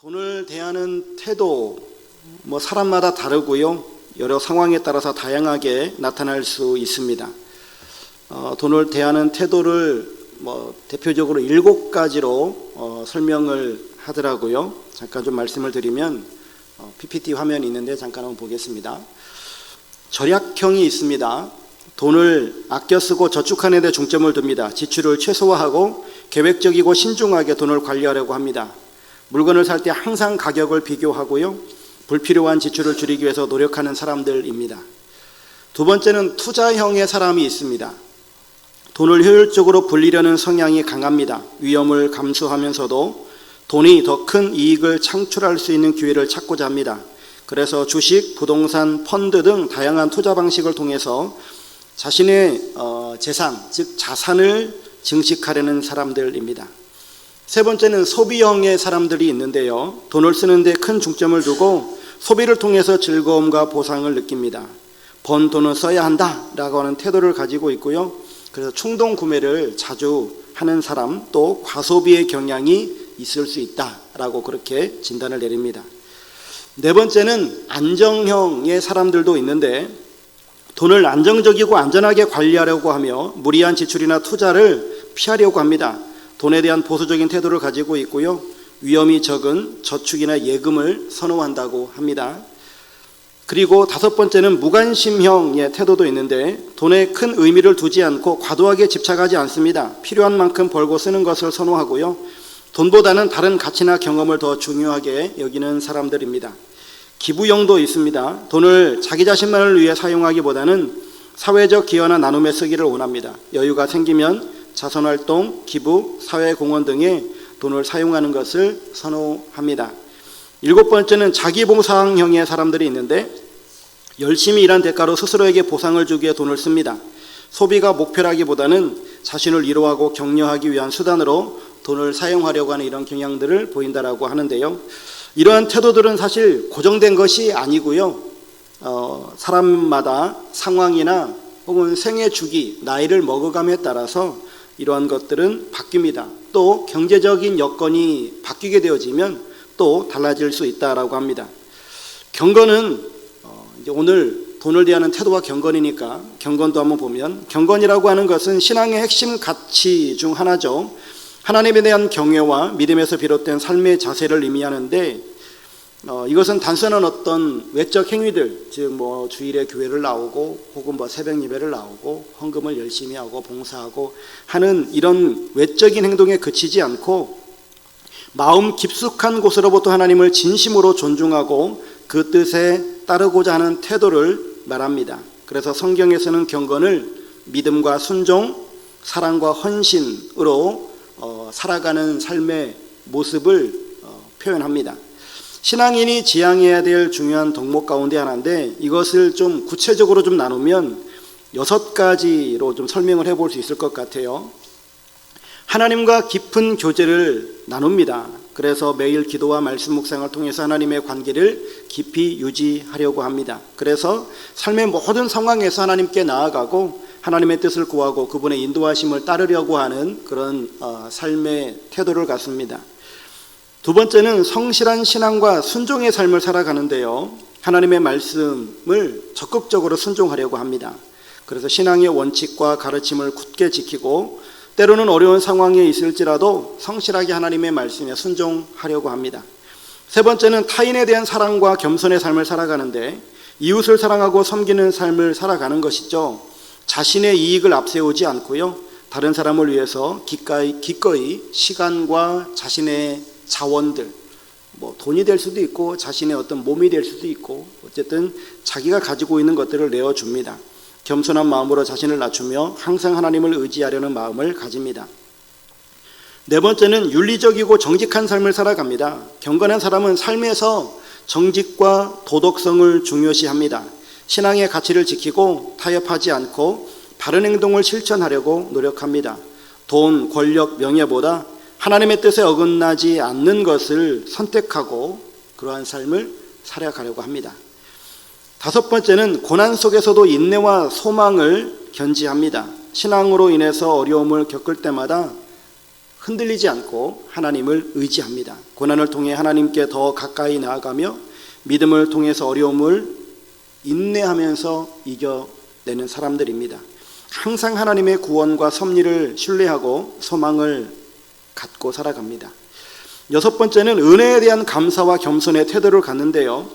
돈을 대하는 태도, 사람마다 다르고요. 여러 상황에 따라서 다양하게 나타날 수 있습니다. 돈을 대하는 태도를 대표적으로 7가지로 설명을 하더라고요. 잠깐 좀 말씀을 드리면 PPT 화면이 있는데 잠깐 한번 보겠습니다. 절약형이 있습니다. 돈을 아껴 쓰고 저축하는 데 중점을 둡니다. 지출을 최소화하고 계획적이고 신중하게 돈을 관리하려고 합니다. 물건을 살 때 항상 가격을 비교하고요. 불필요한 지출을 줄이기 위해서 노력하는 사람들입니다. 두 번째는 투자형의 사람이 있습니다. 돈을 효율적으로 불리려는 성향이 강합니다. 위험을 감수하면서도 돈이 더 큰 이익을 창출할 수 있는 기회를 찾고자 합니다. 그래서 주식, 부동산, 펀드 등 다양한 투자 방식을 통해서 자신의 재산, 즉 자산을 증식하려는 사람들입니다. 세 번째는 소비형의 사람들이 있는데요. 돈을 쓰는데 큰 중점을 두고 소비를 통해서 즐거움과 보상을 느낍니다. 번 돈은 써야 한다라고 하는 태도를 가지고 있고요. 그래서 충동 구매를 자주 하는 사람, 또 과소비의 경향이 있을 수 있다라고 그렇게 진단을 내립니다. 네 번째는 안정형의 사람들도 있는데 돈을 안정적이고 안전하게 관리하려고 하며 무리한 지출이나 투자를 피하려고 합니다. 돈에 대한 보수적인 태도를 가지고 있고요. 위험이 적은 저축이나 예금을 선호한다고 합니다. 그리고 다섯 번째는 무관심형의 태도도 있는데 돈에 큰 의미를 두지 않고 과도하게 집착하지 않습니다. 필요한 만큼 벌고 쓰는 것을 선호하고요. 돈보다는 다른 가치나 경험을 더 중요하게 여기는 사람들입니다. 기부형도 있습니다. 돈을 자기 자신만을 위해 사용하기보다는 사회적 기여나 나눔에 쓰기를 원합니다. 여유가 생기면 자선활동, 기부, 사회공헌 등에 돈을 사용하는 것을 선호합니다. 일곱 번째는 자기보상형의 사람들이 있는데 열심히 일한 대가로 스스로에게 보상을 주기 위해 돈을 씁니다. 소비가 목표라기보다는 자신을 위로하고 격려하기 위한 수단으로 돈을 사용하려고 하는 이런 경향들을 보인다라고 하는데요. 이러한 태도들은 사실 고정된 것이 아니고요. 사람마다 상황이나 혹은 생애 주기, 나이를 먹어감에 따라서 이러한 것들은 바뀝니다. 또 경제적인 여건이 바뀌게 되어지면 또 달라질 수 있다라고 합니다. 경건은 이제 오늘 돈을 대하는 태도와 경건이니까 경건도 한번 보면, 경건이라고 하는 것은 신앙의 핵심 가치 중 하나죠. 하나님에 대한 경외와 믿음에서 비롯된 삶의 자세를 의미하는데 이것은 단순한 어떤 외적 행위들, 즉 주일에 교회를 나오고 혹은 새벽 예배를 나오고 헌금을 열심히 하고 봉사하고 하는 이런 외적인 행동에 그치지 않고 마음 깊숙한 곳으로부터 하나님을 진심으로 존중하고 그 뜻에 따르고자 하는 태도를 말합니다. 그래서 성경에서는 경건을 믿음과 순종, 사랑과 헌신으로 살아가는 삶의 모습을 표현합니다. 신앙인이 지향해야 될 중요한 덕목 가운데 하나인데 이것을 좀 구체적으로 좀 나누면 6가지로 좀 설명을 해볼 수 있을 것 같아요. 하나님과 깊은 교제를 나눕니다. 그래서 매일 기도와 말씀 묵상을 통해서 하나님의 관계를 깊이 유지하려고 합니다. 그래서 삶의 모든 상황에서 하나님께 나아가고 하나님의 뜻을 구하고 그분의 인도하심을 따르려고 하는 그런 삶의 태도를 갖습니다. 두 번째는 성실한 신앙과 순종의 삶을 살아가는데요. 하나님의 말씀을 적극적으로 순종하려고 합니다. 그래서 신앙의 원칙과 가르침을 굳게 지키고 때로는 어려운 상황에 있을지라도 성실하게 하나님의 말씀에 순종하려고 합니다. 세 번째는 타인에 대한 사랑과 겸손의 삶을 살아가는데 이웃을 사랑하고 섬기는 삶을 살아가는 것이죠. 자신의 이익을 앞세우지 않고요. 다른 사람을 위해서 기꺼이 시간과 자신의 자원들, 돈이 될 수도 있고 자신의 어떤 몸이 될 수도 있고 어쨌든 자기가 가지고 있는 것들을 내어줍니다. 겸손한 마음으로 자신을 낮추며 항상 하나님을 의지하려는 마음을 가집니다. 네 번째는 윤리적이고 정직한 삶을 살아갑니다. 경건한 사람은 삶에서 정직과 도덕성을 중요시합니다. 신앙의 가치를 지키고 타협하지 않고 바른 행동을 실천하려고 노력합니다. 돈, 권력, 명예보다 하나님의 뜻에 어긋나지 않는 것을 선택하고 그러한 삶을 살아가려고 합니다. 다섯 번째는 고난 속에서도 인내와 소망을 견지합니다. 신앙으로 인해서 어려움을 겪을 때마다 흔들리지 않고 하나님을 의지합니다. 고난을 통해 하나님께 더 가까이 나아가며 믿음을 통해서 어려움을 인내하면서 이겨내는 사람들입니다. 항상 하나님의 구원과 섭리를 신뢰하고 소망을 갖고 살아갑니다. 여섯 번째는 은혜에 대한 감사와 겸손의 태도를 갖는데요.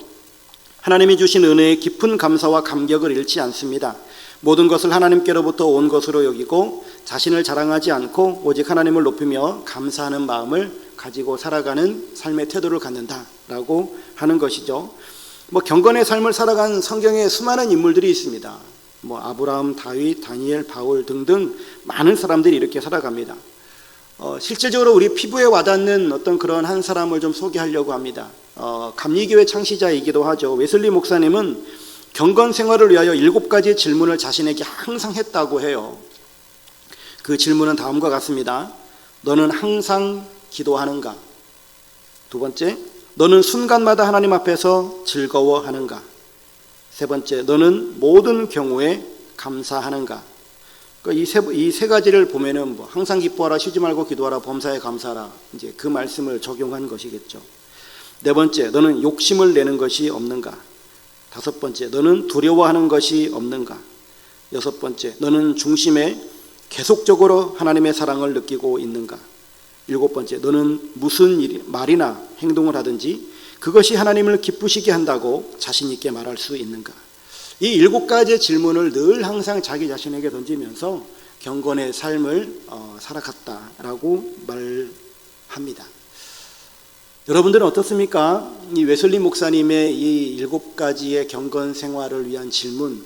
하나님이 주신 은혜에 깊은 감사와 감격을 잃지 않습니다. 모든 것을 하나님께로부터 온 것으로 여기고 자신을 자랑하지 않고 오직 하나님을 높이며 감사하는 마음을 가지고 살아가는 삶의 태도를 갖는다라고 하는 것이죠. 경건의 삶을 살아간 성경에 수많은 인물들이 있습니다. 아브라함, 다윗, 다니엘, 바울 등등 많은 사람들이 이렇게 살아갑니다. 실질적으로 우리 피부에 와닿는 어떤 그런 한 사람을 좀 소개하려고 합니다. 감리교회 창시자이기도 하죠. 웨슬리 목사님은 경건 생활을 위하여 7가지 질문을 자신에게 항상 했다고 해요. 그 질문은 다음과 같습니다. 너는 항상 기도하는가? 두 번째, 너는 순간마다 하나님 앞에서 즐거워하는가? 세 번째, 너는 모든 경우에 감사하는가? 이 세 가지를 보면은 항상 기뻐하라, 쉬지 말고 기도하라, 범사에 감사하라, 이제 그 말씀을 적용한 것이겠죠. 네 번째, 너는 욕심을 내는 것이 없는가? 다섯 번째, 너는 두려워하는 것이 없는가? 여섯 번째, 너는 중심에 계속적으로 하나님의 사랑을 느끼고 있는가? 일곱 번째, 너는 무슨 말이나 행동을 하든지 그것이 하나님을 기쁘시게 한다고 자신 있게 말할 수 있는가? 이 7가지의 질문을 늘 항상 자기 자신에게 던지면서 경건의 삶을 살아갔다라고 말합니다. 여러분들은 어떻습니까? 이 웨슬리 목사님의 이 7가지의 경건 생활을 위한 질문,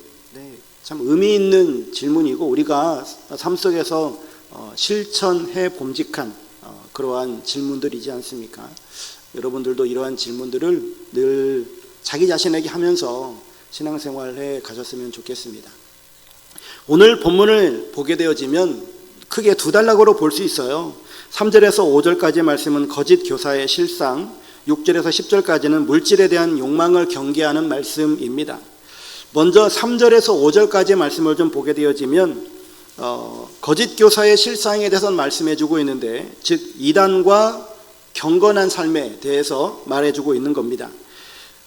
참 의미 있는 질문이고 우리가 삶 속에서 실천해 봄직한 그러한 질문들이지 않습니까? 여러분들도 이러한 질문들을 늘 자기 자신에게 하면서 신앙생활해 가셨으면 좋겠습니다. 오늘 본문을 보게 되어지면 크게 두 단락으로 볼 수 있어요. 3절에서 5절까지의 말씀은 거짓 교사의 실상, 6절에서 10절까지는 물질에 대한 욕망을 경계하는 말씀입니다. 먼저 3절에서 5절까지의 말씀을 좀 보게 되어지면 거짓 교사의 실상에 대해서 말씀해주고 있는데, 즉 이단과 경건한 삶에 대해서 말해주고 있는 겁니다.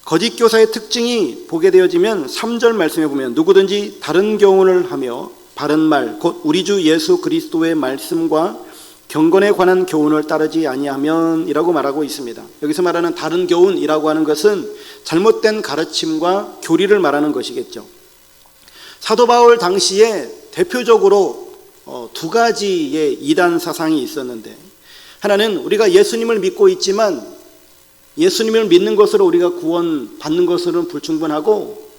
거짓 교사의 특징이 보게 되어지면 3절 말씀에 보면 누구든지 다른 교훈을 하며 바른 말, 곧 우리 주 예수 그리스도의 말씀과 경건에 관한 교훈을 따르지 아니하면 이라고 말하고 있습니다. 여기서 말하는 다른 교훈이라고 하는 것은 잘못된 가르침과 교리를 말하는 것이겠죠. 사도 바울 당시에 대표적으로 두 가지의 이단 사상이 있었는데, 하나는 우리가 예수님을 믿고 있지만 예수님을 믿는 것으로 우리가 구원받는 것으로는 불충분하고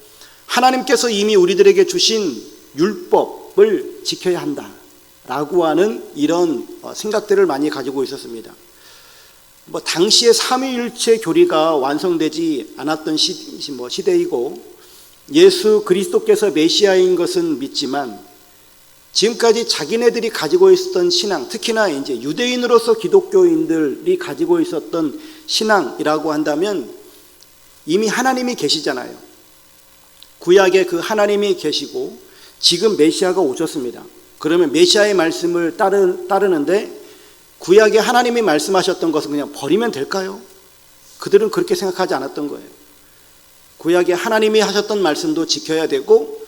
하나님께서 이미 우리들에게 주신 율법을 지켜야 한다라고 하는 이런 생각들을 많이 가지고 있었습니다. 당시에 삼위일체 교리가 완성되지 않았던 시대이고 예수 그리스도께서 메시아인 것은 믿지만 지금까지 자기네들이 가지고 있었던 신앙, 특히나 이제 유대인으로서 기독교인들이 가지고 있었던 신앙이라고 한다면 이미 하나님이 계시잖아요. 구약에 그 하나님이 계시고 지금 메시아가 오셨습니다. 그러면 메시아의 말씀을 따르는데 구약에 하나님이 말씀하셨던 것은 그냥 버리면 될까요? 그들은 그렇게 생각하지 않았던 거예요. 구약에 하나님이 하셨던 말씀도 지켜야 되고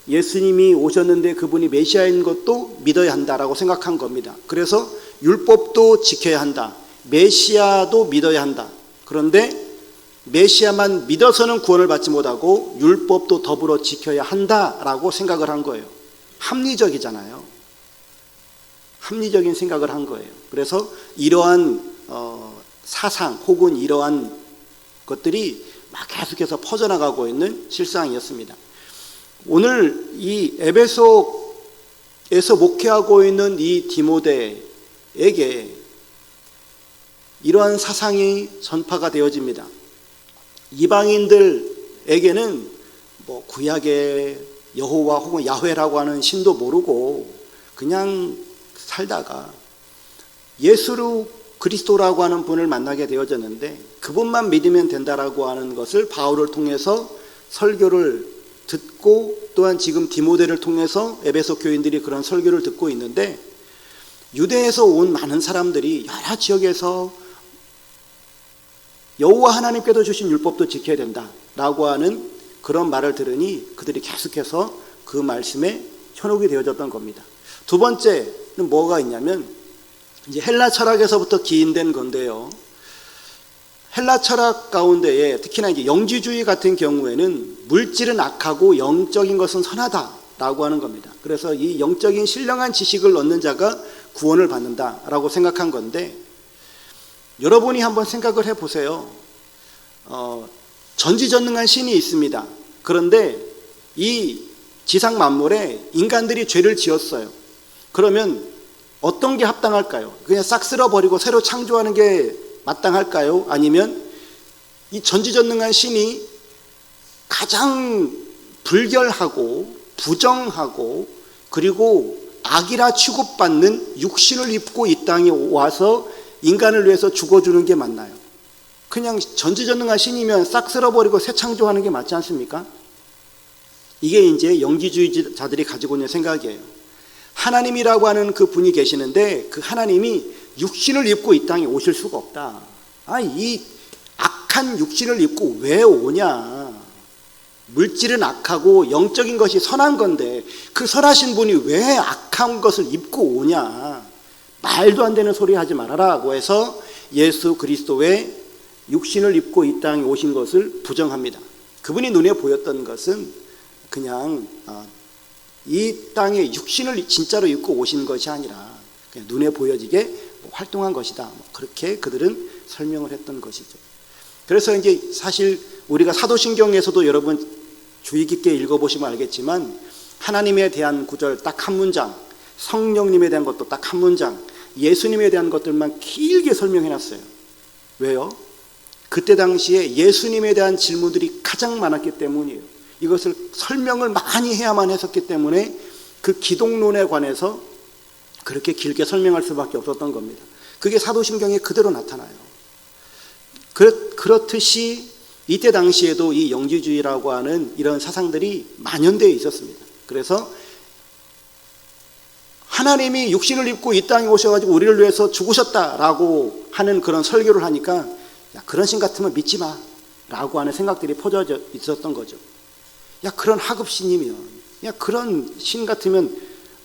예수님이 오셨는데 그분이 메시아인 것도 믿어야 한다라고 생각한 겁니다. 그래서 율법도 지켜야 한다, 메시아도 믿어야 한다. 그런데 메시아만 믿어서는 구원을 받지 못하고 율법도 더불어 지켜야 한다라고 생각을 한 거예요. 합리적이잖아요. 합리적인 생각을 한 거예요. 그래서 이러한 사상 혹은 이러한 것들이 막 계속해서 퍼져나가고 있는 실상이었습니다. 오늘 이 에베소에서 목회하고 있는 이 디모데에게 이러한 사상이 전파가 되어집니다. 이방인들에게는 구약의 여호와 혹은 야훼라고 하는 신도 모르고 그냥 살다가 예수 그리스도라고 하는 분을 만나게 되어졌는데 그분만 믿으면 된다라고 하는 것을 바울을 통해서 설교를 듣고 또한 지금 디모데를 통해서 에베소 교인들이 그런 설교를 듣고 있는데 유대에서 온 많은 사람들이 여러 지역에서 여호와 하나님께서 주신 율법도 지켜야 된다라고 하는 그런 말을 들으니 그들이 계속해서 그 말씀에 현혹이 되어졌던 겁니다. 두 번째는 뭐가 있냐면 이제 헬라 철학에서부터 기인된 건데요. 헬라 철학 가운데에 특히나 이제 영지주의 같은 경우에는 물질은 악하고 영적인 것은 선하다라고 하는 겁니다. 그래서 이 영적인 신령한 지식을 얻는 자가 구원을 받는다라고 생각한 건데, 여러분이 한번 생각을 해보세요. 전지전능한 신이 있습니다. 그런데 이 지상 만물에 인간들이 죄를 지었어요. 그러면 어떤 게 합당할까요? 그냥 싹 쓸어버리고 새로 창조하는 게 마땅할까요? 아니면 이 전지전능한 신이 가장 불결하고 부정하고 그리고 악이라 취급받는 육신을 입고 이 땅에 와서 인간을 위해서 죽어주는 게 맞나요? 그냥 전지전능한 신이면 싹 쓸어버리고 새 창조하는 게 맞지 않습니까? 이게 이제 영지주의자들이 가지고 있는 생각이에요. 하나님이라고 하는 그 분이 계시는데 그 하나님이 육신을 입고 이 땅에 오실 수가 없다. 이 악한 육신을 입고 왜 오냐? 물질은 악하고 영적인 것이 선한 건데 그 선하신 분이 왜 악한 것을 입고 오냐? 말도 안 되는 소리 하지 말아라고 해서 예수 그리스도의 육신을 입고 이 땅에 오신 것을 부정합니다. 그분이 눈에 보였던 것은 그냥 이 땅에 육신을 진짜로 입고 오신 것이 아니라 그냥 눈에 보여지게 활동한 것이다. 그렇게 그들은 설명을 했던 것이죠. 그래서 이제 사실 우리가 사도신경에서도 여러분 주의 깊게 읽어보시면 알겠지만 하나님에 대한 구절 딱 한 문장, 성령님에 대한 것도 딱 한 문장, 예수님에 대한 것들만 길게 설명해놨어요. 왜요? 그때 당시에 예수님에 대한 질문들이 가장 많았기 때문이에요. 이것을 설명을 많이 해야만 했었기 때문에 그 기독론에 관해서 그렇게 길게 설명할 수밖에 없었던 겁니다. 그게 사도신경에 그대로 나타나요. 그렇듯이 이때 당시에도 이 영지주의라고 하는 이런 사상들이 만연되어 있었습니다. 그래서 하나님이 육신을 입고 이 땅에 오셔가지고 우리를 위해서 죽으셨다라고 하는 그런 설교를 하니까 야, 그런 신 같으면 믿지 마 라고 하는 생각들이 퍼져 있었던 거죠. 야, 그런 하급신이면, 야, 그런 신 같으면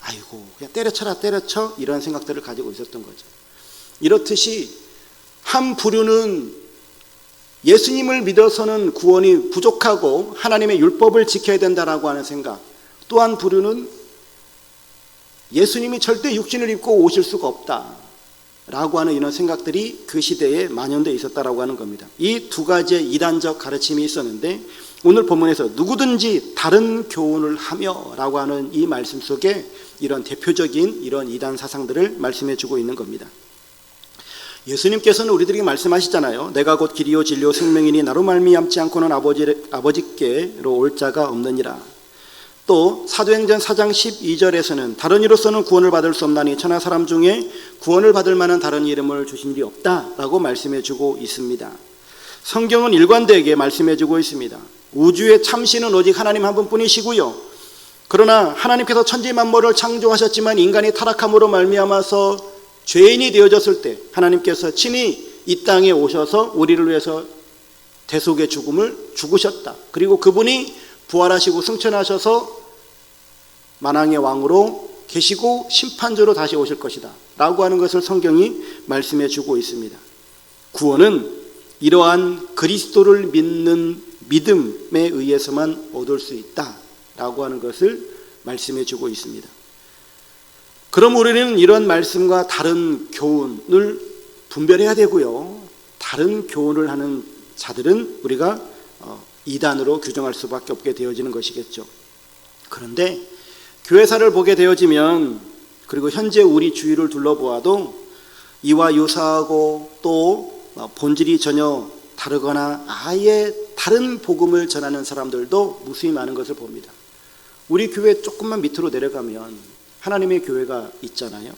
아이고 그냥 때려쳐라 때려쳐, 이런 생각들을 가지고 있었던 거죠. 이렇듯이 한 부류는 예수님을 믿어서는 구원이 부족하고 하나님의 율법을 지켜야 된다라고 하는 생각, 또 한 부류는 예수님이 절대 육신을 입고 오실 수가 없다 라고 하는 이런 생각들이 그 시대에 만연되어 있었다라고 하는 겁니다. 이 두 가지의 이단적 가르침이 있었는데 오늘 본문에서 누구든지 다른 교훈을 하며 라고 하는 이 말씀 속에 이런 대표적인 이런 이단 사상들을 말씀해 주고 있는 겁니다. 예수님께서는 우리들에게 말씀하시잖아요. 내가 곧 길이요 진리요 생명이니 나로 말미암지 않고는 아버지께로 올 자가 없느니라. 또 사도행전 4장 12절에서는 다른 이로서는 구원을 받을 수 없나니 천하 사람 중에 구원을 받을 만한 다른 이름을 주신 일이 없다라고 말씀해 주고 있습니다. 성경은 일관되게 말씀해 주고 있습니다. 우주의 참신은 오직 하나님 한 분뿐이시고요. 그러나 하나님께서 천지 만물을 창조하셨지만 인간이 타락함으로 말미암아서 죄인이 되어졌을 때 하나님께서 친히 이 땅에 오셔서 우리를 위해서 대속의 죽음을 죽으셨다. 그리고 그분이 부활하시고 승천하셔서 만왕의 왕으로 계시고 심판조로 다시 오실 것이다 라고 하는 것을 성경이 말씀해 주고 있습니다. 구원은 이러한 그리스도를 믿는 믿음에 의해서만 얻을 수 있다 라고 하는 것을 말씀해 주고 있습니다. 그럼 우리는 이런 말씀과 다른 교훈을 분별해야 되고요. 다른 교훈을 하는 자들은 우리가 이단으로 규정할 수밖에 없게 되어지는 것이겠죠. 그런데 교회사를 보게 되어지면, 그리고 현재 우리 주위를 둘러보아도 이와 유사하고 또 본질이 전혀 다르거나 아예 다른 복음을 전하는 사람들도 무수히 많은 것을 봅니다. 우리 교회 조금만 밑으로 내려가면 하나님의 교회가 있잖아요.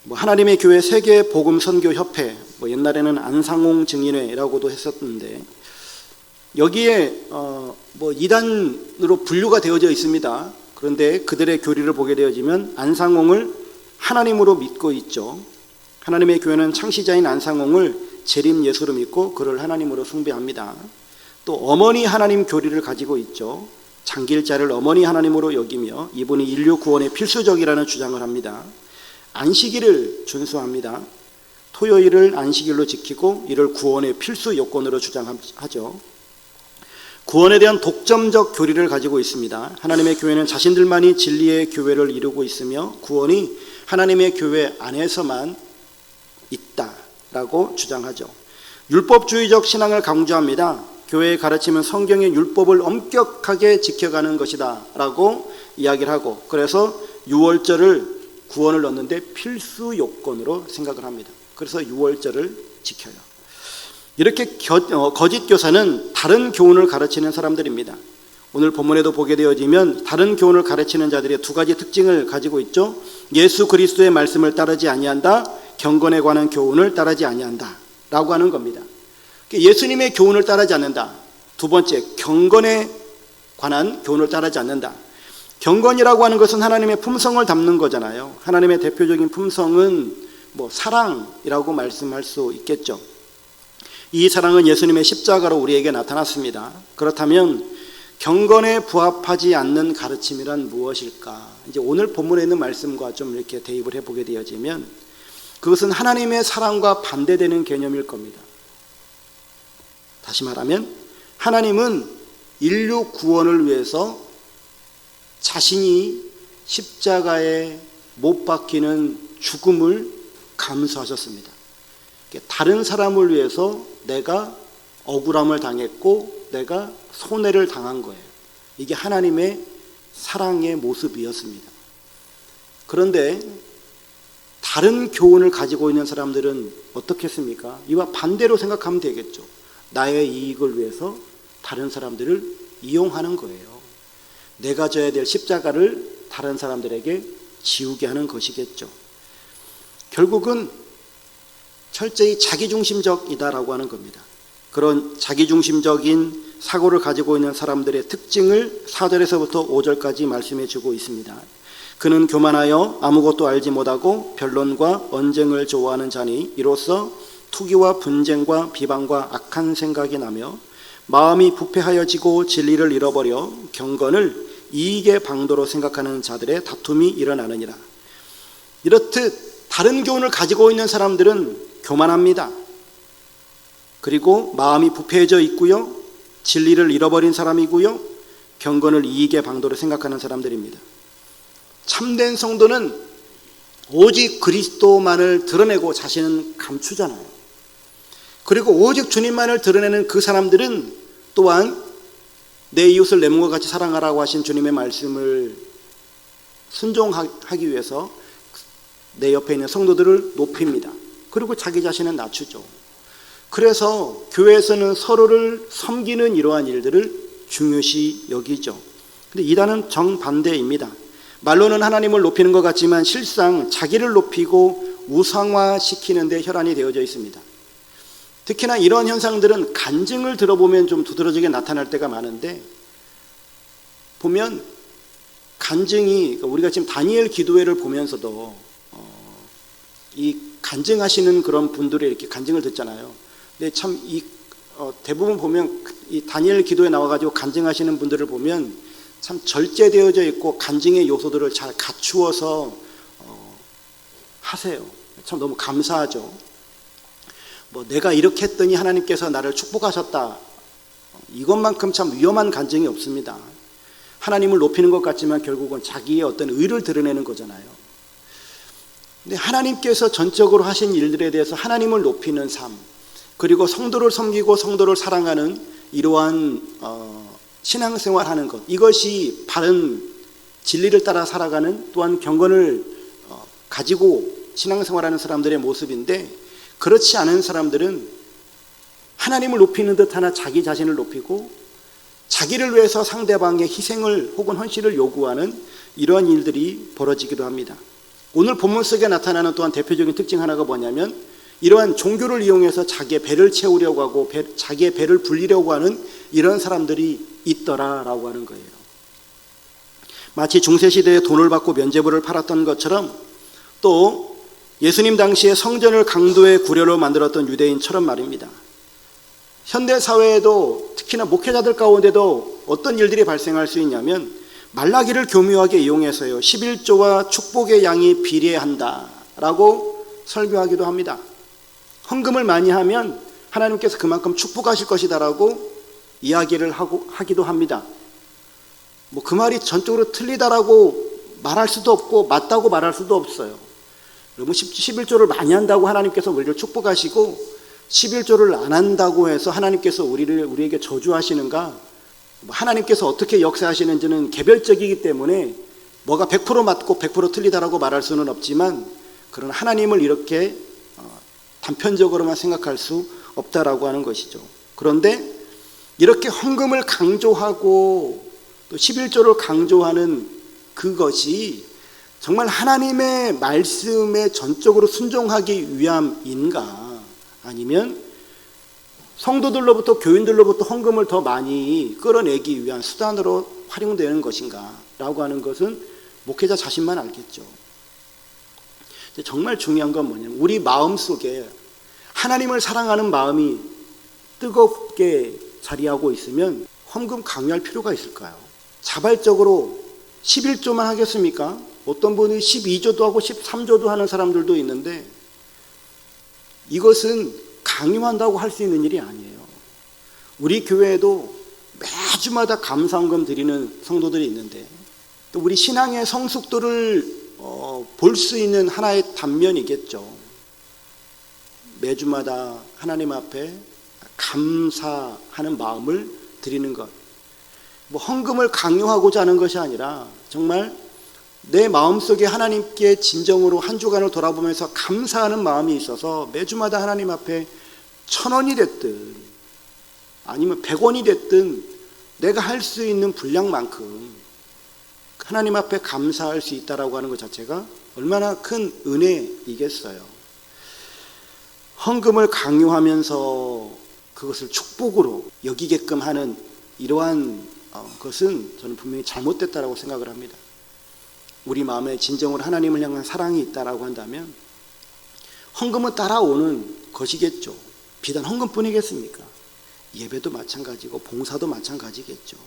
하나님의 교회 세계 복음 선교 협회, 옛날에는 안상홍 증인회라고도 했었는데 여기에 이단으로 분류가 되어져 있습니다. 그런데 그들의 교리를 보게 되어지면 안상홍을 하나님으로 믿고 있죠. 하나님의 교회는 창시자인 안상홍을 재림 예수로 믿고 그를 하나님으로 숭배합니다. 또 어머니 하나님 교리를 가지고 있죠. 장길자를 어머니 하나님으로 여기며 이분이 인류 구원의 필수적이라는 주장을 합니다. 안식일을 준수합니다. 토요일을 안식일로 지키고 이를 구원의 필수 요건으로 주장하죠. 구원에 대한 독점적 교리를 가지고 있습니다. 하나님의 교회는 자신들만이 진리의 교회를 이루고 있으며 구원이 하나님의 교회 안에서만 있다라고 주장하죠. 율법주의적 신앙을 강조합니다. 교회의 가르침은 성경의 율법을 엄격하게 지켜가는 것이다 라고 이야기를 하고, 그래서 유월절을 구원을 얻는데 필수 요건으로 생각을 합니다. 그래서 유월절을 지켜요. 이렇게 거짓 교사는 다른 교훈을 가르치는 사람들입니다. 오늘 본문에도 보게 되어지면 다른 교훈을 가르치는 자들의 두 가지 특징을 가지고 있죠. 예수 그리스도의 말씀을 따르지 아니한다, 경건에 관한 교훈을 따르지 아니한다 라고 하는 겁니다. 예수님의 교훈을 따르지 않는다. 두 번째, 경건에 관한 교훈을 따르지 않는다. 경건이라고 하는 것은 하나님의 품성을 담는 거잖아요. 하나님의 대표적인 품성은 사랑이라고 말씀할 수 있겠죠. 이 사랑은 예수님의 십자가로 우리에게 나타났습니다. 그렇다면 경건에 부합하지 않는 가르침이란 무엇일까? 이제 오늘 본문에 있는 말씀과 좀 이렇게 대입을 해보게 되어지면 그것은 하나님의 사랑과 반대되는 개념일 겁니다. 다시 말하면 하나님은 인류 구원을 위해서 자신이 십자가에 못 박히는 죽음을 감수하셨습니다. 다른 사람을 위해서 내가 억울함을 당했고 내가 손해를 당한 거예요. 이게 하나님의 사랑의 모습이었습니다. 그런데 다른 교훈을 가지고 있는 사람들은 어떻겠습니까? 이와 반대로 생각하면 되겠죠. 나의 이익을 위해서 다른 사람들을 이용하는 거예요. 내가 져야 될 십자가를 다른 사람들에게 지우게 하는 것이겠죠. 결국은 철저히 자기중심적이다라고 하는 겁니다. 그런 자기중심적인 사고를 가지고 있는 사람들의 특징을 4절에서부터 5절까지 말씀해 주고 있습니다. 그는 교만하여 아무것도 알지 못하고 변론과 언쟁을 좋아하는 자니 이로써 투기와 분쟁과 비방과 악한 생각이 나며 마음이 부패하여지고 진리를 잃어버려 경건을 이익의 방도로 생각하는 자들의 다툼이 일어나느니라. 이렇듯 다른 교훈을 가지고 있는 사람들은 교만합니다. 그리고 마음이 부패해져 있고요, 진리를 잃어버린 사람이고요, 경건을 이익의 방도로 생각하는 사람들입니다. 참된 성도는 오직 그리스도만을 드러내고 자신은 감추잖아요. 그리고 오직 주님만을 드러내는 그 사람들은 또한 내 이웃을 내 몸과 같이 사랑하라고 하신 주님의 말씀을 순종하기 위해서 내 옆에 있는 성도들을 높입니다. 그리고 자기 자신은 낮추죠. 그래서 교회에서는 서로를 섬기는 이러한 일들을 중요시 여기죠. 근데 이단은 정반대입니다. 말로는 하나님을 높이는 것 같지만 실상 자기를 높이고 우상화시키는 데 혈안이 되어져 있습니다. 특히나 이런 현상들은 간증을 들어보면 좀 두드러지게 나타날 때가 많은데, 보면 간증이, 우리가 지금 다니엘 기도회를 보면서도 이 간증하시는 그런 분들이 이렇게 간증을 듣잖아요. 근데 참 대부분 보면 이 다니엘 기도에 나와가지고 간증하시는 분들을 보면 참 절제되어져 있고 간증의 요소들을 잘 갖추어서 하세요. 참 너무 감사하죠. 내가 이렇게 했더니 하나님께서 나를 축복하셨다, 이것만큼 참 위험한 간증이 없습니다. 하나님을 높이는 것 같지만 결국은 자기의 어떤 의를 드러내는 거잖아요. 근데 하나님께서 전적으로 하신 일들에 대해서 하나님을 높이는 삶, 그리고 성도를 섬기고 성도를 사랑하는 이러한 신앙생활하는 것, 이것이 바른 진리를 따라 살아가는, 또한 경건을 가지고 신앙생활하는 사람들의 모습인데, 그렇지 않은 사람들은 하나님을 높이는 듯 하나 자기 자신을 높이고 자기를 위해서 상대방의 희생을 혹은 헌신을 요구하는 이러한 일들이 벌어지기도 합니다. 오늘 본문 속에 나타나는 또한 대표적인 특징 하나가 뭐냐면, 이러한 종교를 이용해서 자기의 배를 채우려고 하고 자기의 배를 불리려고 하는 이런 사람들이 있더라라고 하는 거예요. 마치 중세시대에 돈을 받고 면죄부를 팔았던 것처럼 또 예수님 당시에 성전을 강도의 구려로 만들었던 유대인처럼 말입니다. 현대 사회에도 특히나 목회자들 가운데도 어떤 일들이 발생할 수 있냐면 말라기를 교묘하게 이용해서요 11조와 축복의 양이 비례한다라고 설교하기도 합니다. 헌금을 많이 하면 하나님께서 그만큼 축복하실 것이다라고 이야기를 하기도 합니다. 뭐 그 말이 전적으로 틀리다라고 말할 수도 없고 맞다고 말할 수도 없어요. 여러분 11조를 많이 한다고 하나님께서 우리를 축복하시고 11조를 안 한다고 해서 하나님께서 우리에게 저주하시는가? 하나님께서 어떻게 역사하시는지는 개별적이기 때문에 뭐가 100% 맞고 100% 틀리다라고 말할 수는 없지만 그런 하나님을 이렇게 단편적으로만 생각할 수 없다라고 하는 것이죠. 그런데 이렇게 헌금을 강조하고 또 11조를 강조하는 그것이 정말 하나님의 말씀에 전적으로 순종하기 위함인가? 아니면 성도들로부터 교인들로부터 헌금을 더 많이 끌어내기 위한 수단으로 활용되는 것인가? 라고 하는 것은 목회자 자신만 알겠죠. 정말 중요한 건 뭐냐면 우리 마음속에 하나님을 사랑하는 마음이 뜨겁게 자리하고 있으면 헌금 강요할 필요가 있을까요? 자발적으로 11조만 하겠습니까? 어떤 분이 12조도 하고 13조도 하는 사람들도 있는데 이것은 강요한다고 할 수 있는 일이 아니에요. 우리 교회에도 매주마다 감사헌금 드리는 성도들이 있는데 또 우리 신앙의 성숙도를 볼 수 있는 하나의 단면이겠죠. 매주마다 하나님 앞에 감사하는 마음을 드리는 것. 뭐 헌금을 강요하고자 하는 것이 아니라 정말 내 마음속에 하나님께 진정으로 한 주간을 돌아보면서 감사하는 마음이 있어서 매주마다 하나님 앞에 1,000원이 됐든 아니면 100원이 됐든 내가 할 수 있는 분량만큼 하나님 앞에 감사할 수 있다라고 하는 것 자체가 얼마나 큰 은혜이겠어요. 헌금을 강요하면서 그것을 축복으로 여기게끔 하는 이러한 것은 저는 분명히 잘못됐다라고 생각을 합니다. 우리 마음에 진정으로 하나님을 향한 사랑이 있다라고 한다면 헌금은 따라오는 것이겠죠. 비단 헌금뿐이겠습니까? 예배도 마찬가지고 봉사도 마찬가지겠죠.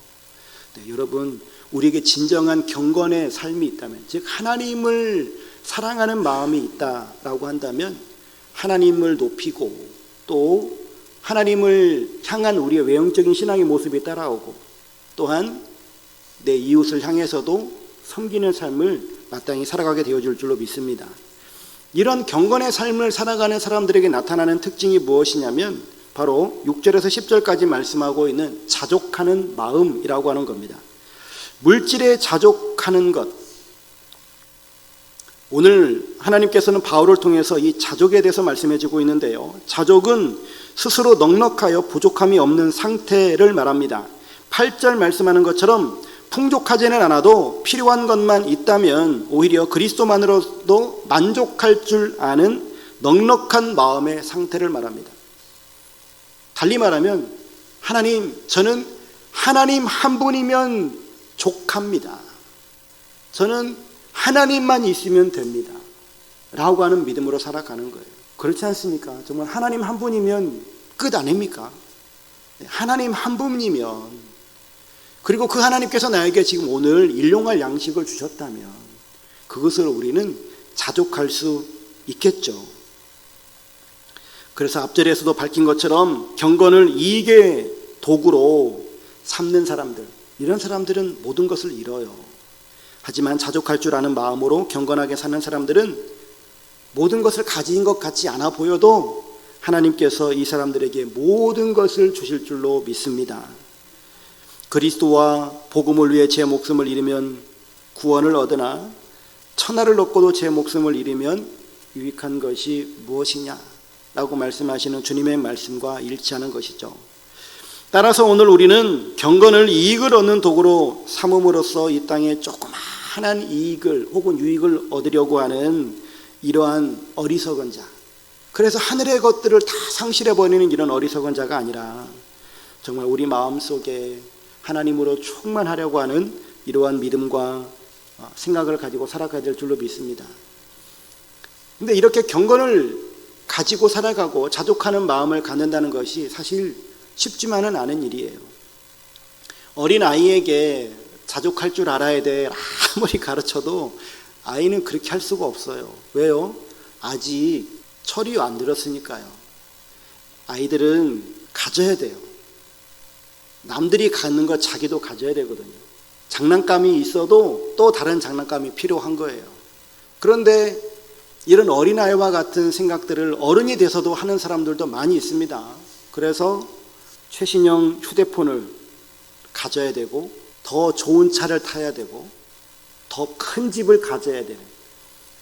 네, 여러분 우리에게 진정한 경건의 삶이 있다면 즉 하나님을 사랑하는 마음이 있다라고 한다면 하나님을 높이고 또 하나님을 향한 우리의 외형적인 신앙의 모습이 따라오고 또한 내 이웃을 향해서도 섬기는 삶을 마땅히 살아가게 되어줄 줄로 믿습니다. 이런 경건의 삶을 살아가는 사람들에게 나타나는 특징이 무엇이냐면 바로 6절에서 10절까지 말씀하고 있는 자족하는 마음이라고 하는 겁니다. 물질에 자족하는 것. 오늘 하나님께서는 바울을 통해서 이 자족에 대해서 말씀해 주고 있는데요. 자족은 스스로 넉넉하여 부족함이 없는 상태를 말합니다. 8절 말씀하는 것처럼 풍족하지는 않아도 필요한 것만 있다면 오히려 그리스도만으로도 만족할 줄 아는 넉넉한 마음의 상태를 말합니다. 달리 말하면 하나님, 저는 하나님 한 분이면 족합니다. 저는 하나님만 있으면 됩니다. 라고 하는 믿음으로 살아가는 거예요. 그렇지 않습니까? 정말 하나님 한 분이면 끝 아닙니까? 하나님 한 분이면 그리고 그 하나님께서 나에게 지금 오늘 일용할 양식을 주셨다면 그것을 우리는 자족할 수 있겠죠. 그래서 앞절에서도 밝힌 것처럼 경건을 이익의 도구로 삼는 사람들, 이런 사람들은 모든 것을 잃어요. 하지만 자족할 줄 아는 마음으로 경건하게 사는 사람들은 모든 것을 가진 것 같지 않아 보여도 하나님께서 이 사람들에게 모든 것을 주실 줄로 믿습니다. 그리스도와 복음을 위해 제 목숨을 잃으면 구원을 얻으나 천하를 얻고도 제 목숨을 잃으면 유익한 것이 무엇이냐 라고 말씀하시는 주님의 말씀과 일치하는 것이죠. 따라서 오늘 우리는 경건을 이익을 얻는 도구로 삼음으로써 이 땅에 조그마한 이익을 혹은 유익을 얻으려고 하는 이러한 어리석은 자, 그래서 하늘의 것들을 다 상실해버리는 이런 어리석은 자가 아니라 정말 우리 마음속에 하나님으로 충만하려고 하는 이러한 믿음과 생각을 가지고 살아가야 될 줄로 믿습니다. 근데 이렇게 경건을 가지고 살아가고 자족하는 마음을 갖는다는 것이 사실 쉽지만은 않은 일이에요. 어린 아이에게 자족할 줄 알아야 돼 아무리 가르쳐도 아이는 그렇게 할 수가 없어요. 왜요? 아직 철이 안 들었으니까요. 아이들은 가져야 돼요. 남들이 갖는 거 자기도 가져야 되거든요. 장난감이 있어도 또 다른 장난감이 필요한 거예요. 그런데 이런 어린아이와 같은 생각들을 어른이 돼서도 하는 사람들도 많이 있습니다. 그래서 최신형 휴대폰을 가져야 되고 더 좋은 차를 타야 되고 더 큰 집을 가져야 되는,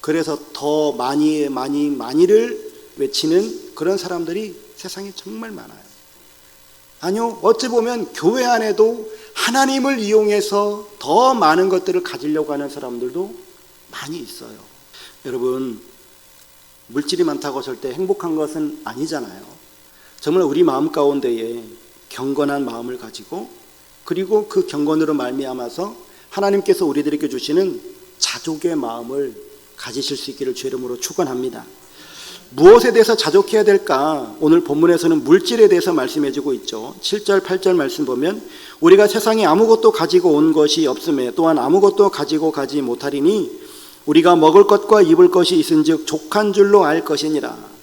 그래서 더 많이를 외치는 그런 사람들이 세상에 정말 많아요. 아니요, 어찌 보면 교회 안에도 하나님을 이용해서 더 많은 것들을 가지려고 하는 사람들도 많이 있어요. 여러분, 물질이 많다고 절대 행복한 것은 아니잖아요. 정말 우리 마음 가운데에 경건한 마음을 가지고, 그리고 그 경건으로 말미암아서 하나님께서 우리들에게 주시는 자족의 마음을 가지실 수 있기를 주의 이름으로 축원합니다. 무엇에 대해서 자족해야 될까? 오늘 본문에서는 물질에 대해서 말씀해주고 있죠. 7절 8절 말씀 보면 우리가 세상에 아무것도 가지고 온 것이 없음에 또한 아무것도 가지고 가지 못하리니 우리가 먹을 것과 입을 것이 있은즉 족한 줄로 알 것이니라.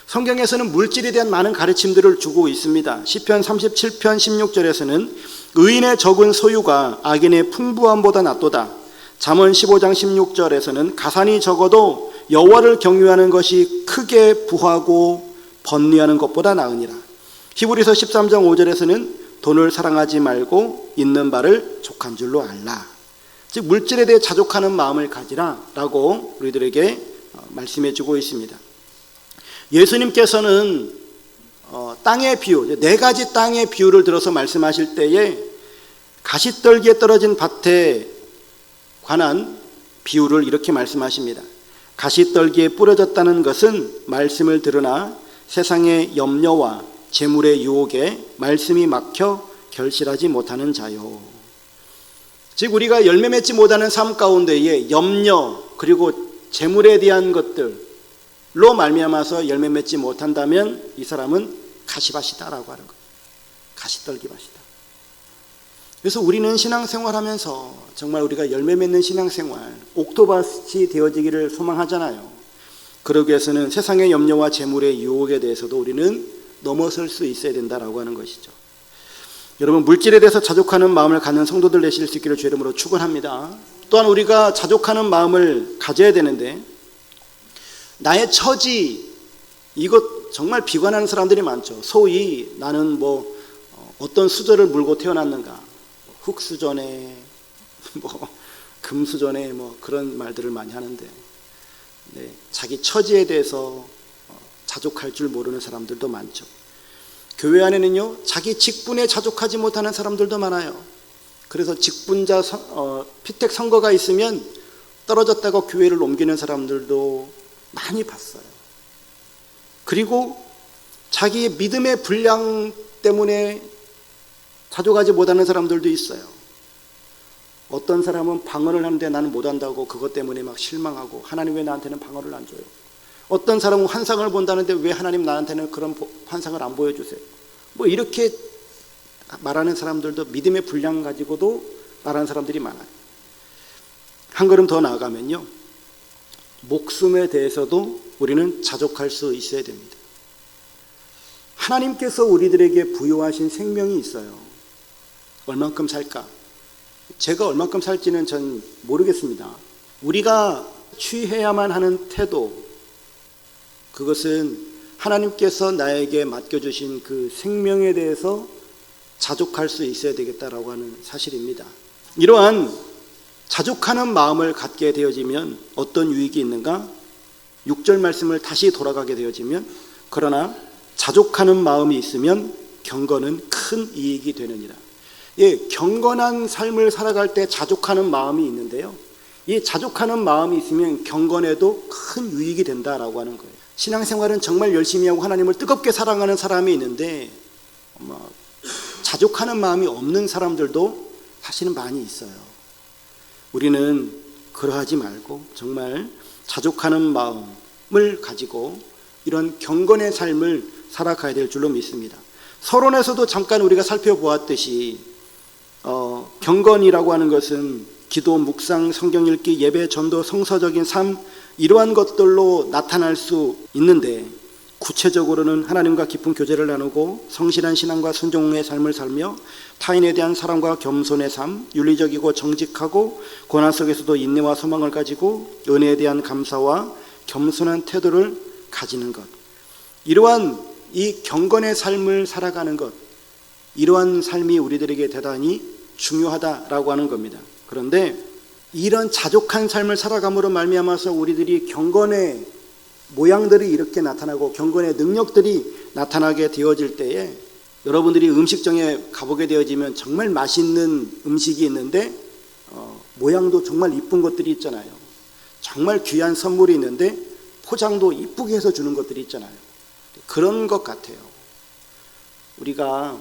성경에서는 물질에 대한 많은 가르침들을 주고 있습니다. 시편 37편 16절에서는 의인의 적은 소유가 악인의 풍부함보다 낫도다. 잠언 15장 16절에서는 가산이 적어도 여호와를 경유하는 것이 크게 부하고 번뇌하는 것보다 나으니라. 히브리서 13장 5절에서는 돈을 사랑하지 말고 있는 바를 족한 줄로 알라. 즉 물질에 대해 자족하는 마음을 가지라 라고 우리들에게 말씀해 주고 있습니다. 예수님께서는 땅의 비유, 4가지 땅의 비유를 들어서 말씀하실 때에 가시떨기에 떨어진 밭에 관한 비유를 이렇게 말씀하십니다. 가시떨기에 뿌려졌다는 것은 말씀을 들으나 세상의 염려와 재물의 유혹에 말씀이 막혀 결실하지 못하는 자요. 즉 우리가 열매 맺지 못하는 삶 가운데에 염려 그리고 재물에 대한 것들로 말미암아서 열매 맺지 못한다면 이 사람은 가시밭이다라고 하는 거예요. 가시떨기밭이다. 그래서 우리는 신앙생활하면서 정말 우리가 열매 맺는 신앙생활, 옥토밭이 되어지기를 소망하잖아요. 그러기 위해서는 세상의 염려와 재물의 유혹에 대해서도 우리는 넘어설 수 있어야 된다라고 하는 것이죠. 여러분, 물질에 대해서 자족하는 마음을 갖는 성도들 되실 수 있기를 주의 이름으로 축원합니다. 또한 우리가 자족하는 마음을 가져야 되는데, 나의 처지, 이것 정말 비관하는 사람들이 많죠. 소위 나는 어떤 수저를 물고 태어났는가, 흙수저네, 금수저네, 그런 말들을 많이 하는데, 네, 자기 처지에 대해서 자족할 줄 모르는 사람들도 많죠. 교회 안에는요, 자기 직분에 자족하지 못하는 사람들도 많아요. 그래서 직분자 피택 선거가 있으면 떨어졌다고 교회를 옮기는 사람들도 많이 봤어요. 그리고 자기의 믿음의 분량 때문에 자족하지 못하는 사람들도 있어요. 어떤 사람은 방언을 하는데 나는 못한다고 그것 때문에 막 실망하고, 하나님 왜 나한테는 방언을 안 줘요? 어떤 사람은 환상을 본다는데 왜 하나님 나한테는 그런 환상을 안 보여주세요? 이렇게 말하는 사람들도, 믿음의 분량 가지고도 말하는 사람들이 많아요. 한 걸음 더 나아가면요, 목숨에 대해서도 우리는 자족할 수 있어야 됩니다. 하나님께서 우리들에게 부여하신 생명이 있어요. 얼만큼 살까? 제가 얼만큼 살지는 전 모르겠습니다. 우리가 취해야만 하는 태도, 그것은 하나님께서 나에게 맡겨주신 그 생명에 대해서 자족할 수 있어야 되겠다라고 하는 사실입니다. 이러한 자족하는 마음을 갖게 되어지면 어떤 유익이 있는가? 6절 말씀을 다시 돌아가게 되어지면, 그러나 자족하는 마음이 있으면 경건은 큰 이익이 되느니라. 경건한 삶을 살아갈 때 자족하는 마음이 있는데요, 이 자족하는 마음이 있으면 경건에도 큰 유익이 된다라고 하는 거예요. 신앙생활은 정말 열심히 하고 하나님을 뜨겁게 사랑하는 사람이 있는데 자족하는 마음이 없는 사람들도 사실은 많이 있어요. 우리는 그러하지 말고 정말 자족하는 마음, 가지고 이런 경건의 삶을 살아가야 될 줄로 믿습니다. 서론에서도 잠깐 우리가 살펴보았듯이 경건이라고 하는 것은 기도, 묵상, 성경 읽기, 예배, 전도, 성서적인 삶 이러한 것들로 나타날 수 있는데 구체적으로는 하나님과 깊은 교제를 나누고 성실한 신앙과 순종의 삶을 살며 타인에 대한 사랑과 겸손의 삶, 윤리적이고 정직하고 고난 속에서도 인내와 소망을 가지고 은혜에 대한 감사와 겸손한 태도를 가지는 것, 이러한 이 경건의 삶을 살아가는 것, 이러한 삶이 우리들에게 대단히 중요하다라고 하는 겁니다. 그런데 이런 자족한 삶을 살아감으로 말미암아서 우리들이 경건의 모양들이 이렇게 나타나고 경건의 능력들이 나타나게 되어질 때에 여러분들이 음식점에 가보게 되어지면 정말 맛있는 음식이 있는데 모양도 정말 이쁜 것들이 있잖아요. 정말 귀한 선물이 있는데 포장도 이쁘게 해서 주는 것들이 있잖아요. 그런 것 같아요. 우리가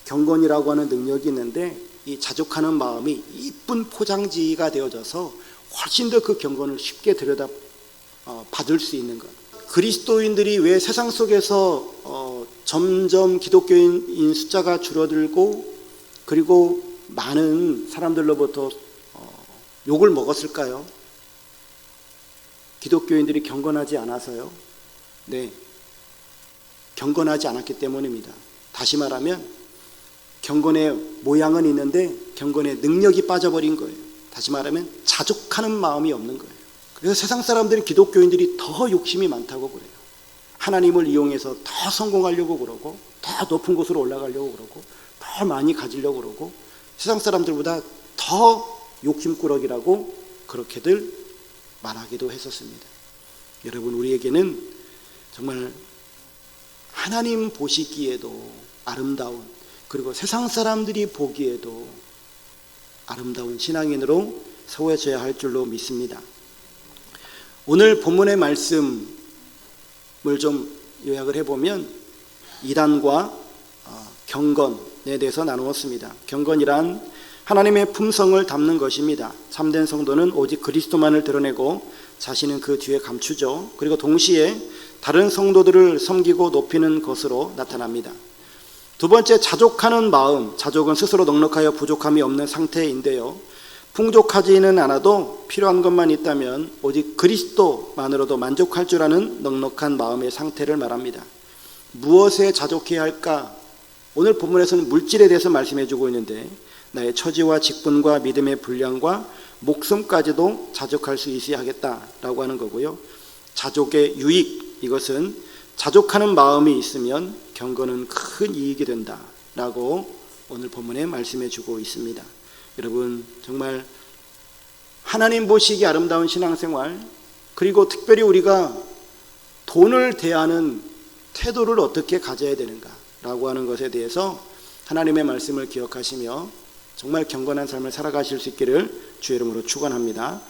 경건이라고 하는 능력이 있는데 이 자족하는 마음이 이쁜 포장지가 되어져서 훨씬 더 그 경건을 쉽게 들여다 받을 수 있는 것. 그리스도인들이 왜 세상 속에서 점점 기독교인 숫자가 줄어들고 그리고 많은 사람들로부터 욕을 먹었을까요? 기독교인들이 경건하지 않아서요? 네, 경건하지 않았기 때문입니다. 다시 말하면 경건의 모양은 있는데 경건의 능력이 빠져버린 거예요. 다시 말하면 자족하는 마음이 없는 거예요. 그래서 세상 사람들이 기독교인들이 더 욕심이 많다고 그래요. 하나님을 이용해서 더 성공하려고 그러고 더 높은 곳으로 올라가려고 그러고 더 많이 가지려고 그러고 세상 사람들보다 더 욕심꾸러기라고 그렇게들 말하기도 했었습니다. 여러분, 우리에게는 정말 하나님 보시기에도 아름다운, 그리고 세상 사람들이 보기에도 아름다운 신앙인으로 세워져야 할 줄로 믿습니다. 오늘 본문의 말씀을 좀 요약을 해보면 이단과 경건에 대해서 나누었습니다. 경건이란 하나님의 품성을 담는 것입니다. 참된 성도는 오직 그리스도만을 드러내고 자신은 그 뒤에 감추죠. 그리고 동시에 다른 성도들을 섬기고 높이는 것으로 나타납니다. 두 번째, 자족하는 마음. 자족은 스스로 넉넉하여 부족함이 없는 상태인데요, 풍족하지는 않아도 필요한 것만 있다면 오직 그리스도만으로도 만족할 줄 아는 넉넉한 마음의 상태를 말합니다. 무엇에 자족해야 할까? 오늘 본문에서는 물질에 대해서 말씀해 주고 있는데 나의 처지와 직분과 믿음의 분량과 목숨까지도 자족할 수 있어야 하겠다라고 하는 거고요. 자족의 유익, 이것은 자족하는 마음이 있으면 경건은 큰 이익이 된다라고 오늘 본문에 말씀해 주고 있습니다. 여러분, 정말 하나님 보시기 아름다운 신앙생활, 그리고 특별히 우리가 돈을 대하는 태도를 어떻게 가져야 되는가라고 하는 것에 대해서 하나님의 말씀을 기억하시며 정말 경건한 삶을 살아가실 수 있기를 주의 이름으로 축원합니다.